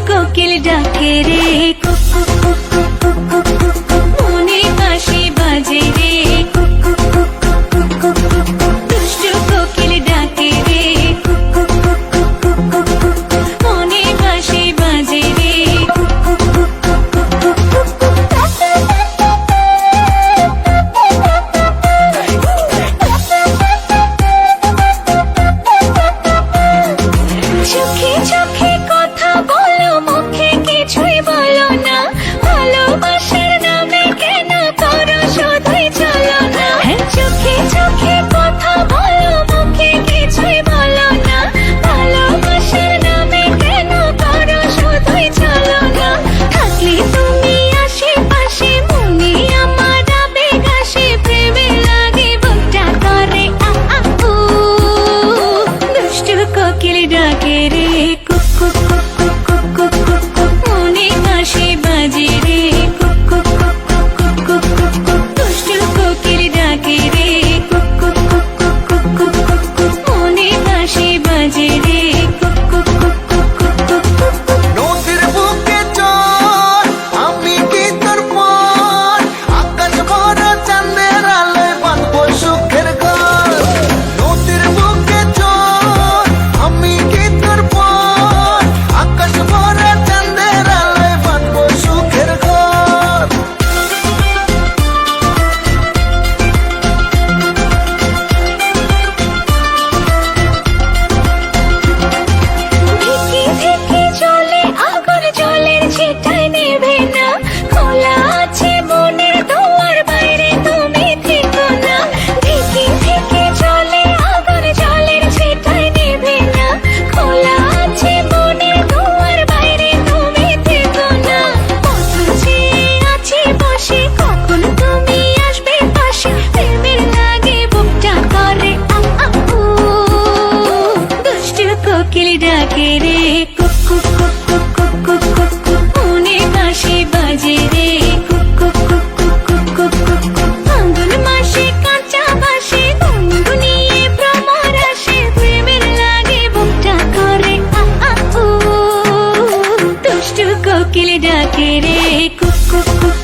কোকিল ডাকে রে কুক কুক কুক কুক কুক কুক কুক কুক, মনে বাঁশি বাজে রে কুক কুক কুক কুক কুক কুক কুক, দুষ্টু কোকিল ডাকে রে কুক কুক কুক কুক কুক কুক কুক কুক, মনে বাঁশি বাজে রে কুক কুক কুক কুক কুক কুক কুক কুক। চোখে চোখে কথা বলো, মুখে কিছুই বলো না, ভালোবাসার নামে কেন করো শুধুই চলো না। চোখে চোখে কথা বলো, মুখে কিছুই বলো না, ভালোবাসার নামে কেন করো শুধুই চলো না। থাকলে তুমি আশেপাশে, মনে আমার আবেগ আসে, প্রেমে লাগে বুকটা করে আ আ উ। দুষ্টু কোকিল ডাকে রে কুক কুক কুক কুক কুক কুক কুক কুক, মনে বাঁশি বাজে রে কুক কুক কুক কুক কুক কুক কুক কুক, দুষ্টু কোকিল ডাকে রে কুক কুক কুক কুক কুক কুক কুক কুক, মনে বাঁশি বাজে রে কুক কুক কুক কুক কুক কুক কুক কুক। নদীর বুকে চল, আমি কি তোর পর, আকাশ ভরা চাঁদের আলোয় বাঁধবো সুখের ঘর। নদীর বুকে চল, আমি কি তোর পর, আকাশ ভরা চাঁদের আলোয় বাঁধবো সুখের ঘর। ঢেকে ঢেকে চলে আগুন, জলের ছিটায় নেভে না, খোলা আছে মনের দুয়ার, বাইরে তুমি থেকো না। ঢেকে ঢেকে চলে আগুন, জলের ছিটায় নেভে না, খোলা আছে মনের দুয়ার, বাইরে তুমি থেকো না। কত যে আছি বসে, কখন তুমি আসবে পাশে, প্রেমের লাগে বুকটা করে আ আ উ। দুষ্টু কোকিল ডাকে রে কুক কুক কুক কুক কুক কুক কুক কুক, মনে বাঁশি বাজে রে কুক কুক কুক কুক কুক কুক কুক কুক। ফাল্গুন মাসে কাঁচা বাঁশে, গুনগুনিয়ে ভ্রমর আসে, প্রেমের লাগে বুকটা করে আ আ উ। দুষ্টু কোকিল ডাকে রে কুক কুক কুক